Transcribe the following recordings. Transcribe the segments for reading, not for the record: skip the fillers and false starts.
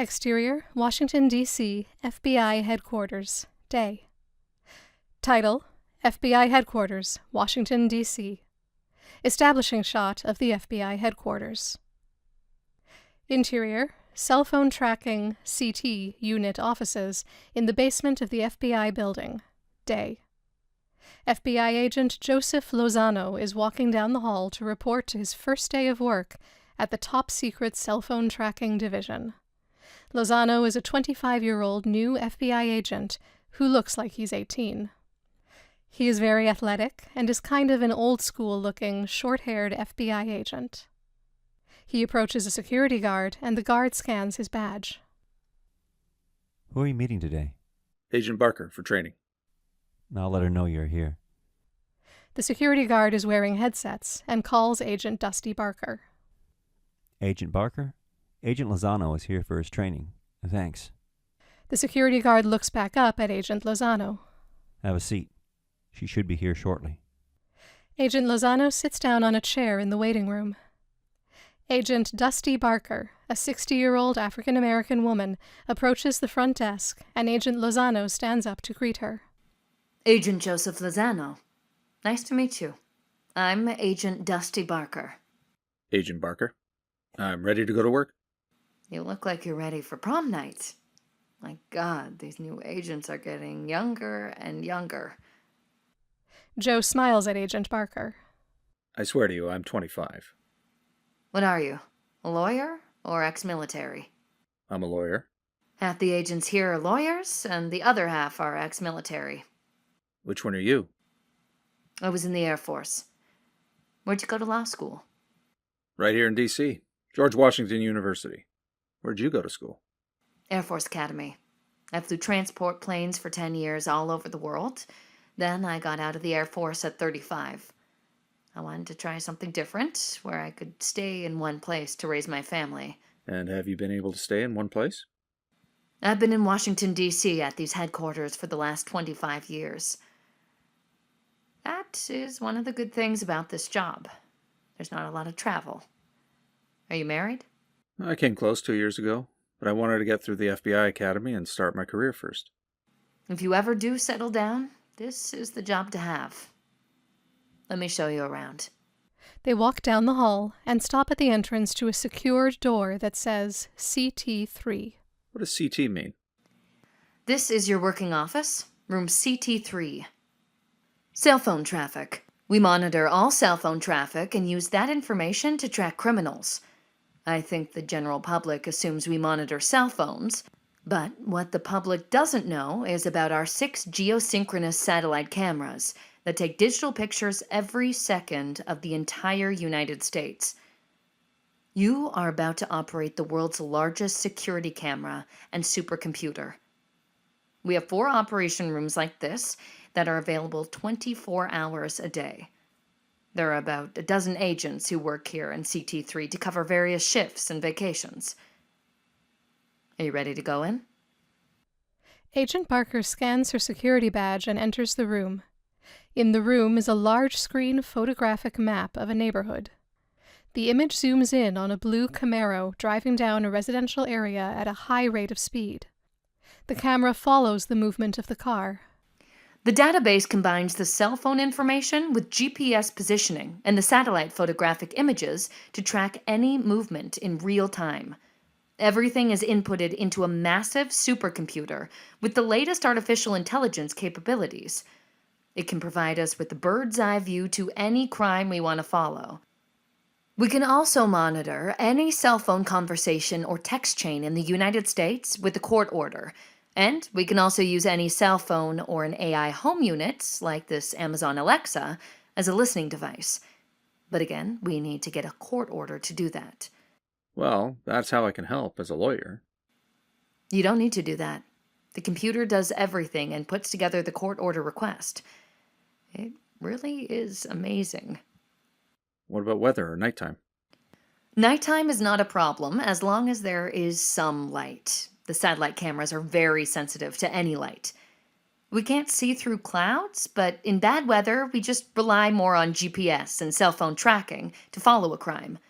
Exterior, Washington, D.C., FBI Headquarters, Day. Title, FBI Headquarters, Washington, D.C. Establishing shot of the FBI Headquarters. Interior, cell phone tracking, CT, unit offices in the basement of the FBI building, Day. FBI agent Joseph Lozano is walking down the hall to report to his first day of work at the top-secret cell phone tracking division. Lozano is a 25-year-old new FBI agent who looks like he's 18. He is very athletic and is kind of an old-school-looking, short-haired FBI agent. He approaches a security guard, and the guard scans his badge. Who are you meeting today? Agent Barker, for training. I'll let her know you're here. The security guard is wearing headsets and calls Agent Dusty Barker. Agent Barker? Agent Lozano is here for his training. Thanks. The security guard looks back up at Agent Lozano. Have a seat. She should be here shortly. Agent Lozano sits down on a chair in the waiting room. Agent Dusty Barker, a 60-year-old African-American woman, approaches the front desk, and Agent Lozano stands up to greet her. Agent Joseph Lozano. Nice to meet you. I'm Agent Dusty Barker. Agent Barker, I'm ready to go to work. You look like you're ready for prom night. My God, these new agents are getting younger and younger. Joe smiles at Agent Barker. I swear to you, I'm 25. What are you, a lawyer or ex-military? I'm a lawyer. Half the agents here are lawyers, and the other half are ex-military. Which one are you? I was in the Air Force. Where'd you go to law school? Right here in D.C., George Washington University. Where'd you go to school? Air Force Academy. I flew transport planes for 10 years all over the world. Then I got out of the Air Force at 35. I wanted to try something different, where I could stay in one place to raise my family. And have you been able to stay in one place? I've been in Washington, D.C. at these headquarters for the last 25 years. That is one of the good things about this job. There's not a lot of travel. Are you married? I came close 2 years ago, but I wanted to get through the FBI Academy and start my career first. If you ever do settle down, this is the job to have. Let me show you around. They walk down the hall and stop at the entrance to a secured door that says CT3. What does CT mean? This is your working office, room CT3. Cell phone traffic. We monitor all cell phone traffic and use that information to track criminals. I think the general public assumes we monitor cell phones, but what the public doesn't know is about our 6 geosynchronous satellite cameras that take digital pictures every second of the entire United States. You are about to operate the world's largest security camera and supercomputer. We have 4 operation rooms like this that are available 24 hours a day. There are about a dozen agents who work here in CT3 to cover various shifts and vacations. Are you ready to go in? Agent Barker scans her security badge and enters the room. In the room is a large-screen photographic map of a neighborhood. The image zooms in on a blue Camaro driving down a residential area at a high rate of speed. The camera follows the movement of the car. The database combines the cell phone information with GPS positioning and the satellite photographic images to track any movement in real time. Everything is inputted into a massive supercomputer with the latest artificial intelligence capabilities. It can provide us with a bird's-eye view to any crime we want to follow. We can also monitor any cell phone conversation or text chain in the United States with a court order. And we can also use any cell phone or an AI home unit, like this Amazon Alexa, as a listening device. But again, we need to get a court order to do that. Well, that's how I can help as a lawyer. You don't need to do that. The computer does everything and puts together the court order request. It really is amazing. What about weather or nighttime? Nighttime is not a problem as long as there is some light. The satellite cameras are very sensitive to any light. We can't see through clouds, but in bad weather, we just rely more on GPS and cell phone tracking to follow a crime.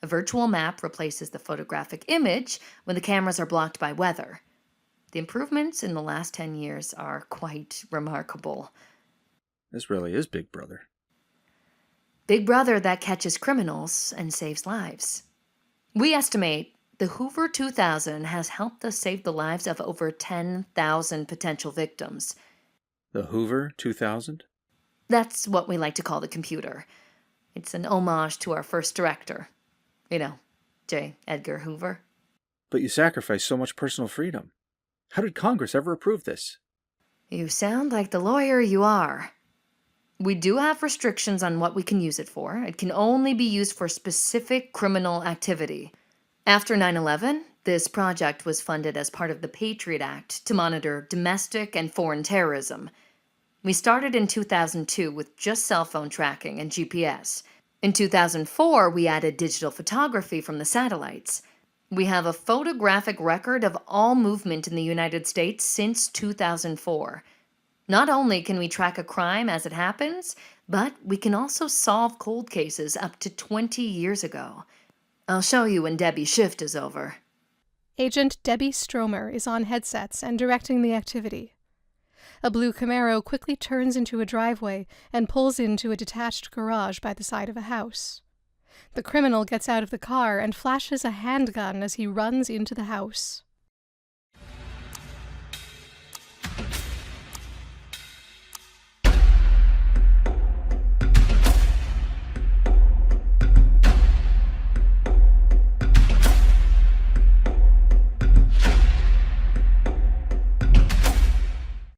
A virtual map replaces the photographic image when the cameras are blocked by weather. The improvements in the last 10 years are quite remarkable. This really is Big Brother. Big Brother that catches criminals and saves lives. We estimate the Hoover 2000 has helped us save the lives of over 10,000 potential victims. The Hoover 2000? That's what we like to call the computer. It's an homage to our first director. You know, J. Edgar Hoover. But you sacrificed so much personal freedom. How did Congress ever approve this? You sound like the lawyer you are. We do have restrictions on what we can use it for. It can only be used for specific criminal activity. After 9/11, this project was funded as part of the Patriot Act to monitor domestic and foreign terrorism. We started in 2002 with just cell phone tracking and GPS. In 2004, we added digital photography from the satellites. We have a photographic record of all movement in the United States since 2004. Not only can we track a crime as it happens, but we can also solve cold cases up to 20 years ago. I'll show you when Debbie's shift is over. Agent Debbie Stromer is on headsets and directing the activity. A blue Camaro quickly turns into a driveway and pulls into a detached garage by the side of a house. The criminal gets out of the car and flashes a handgun as he runs into the house.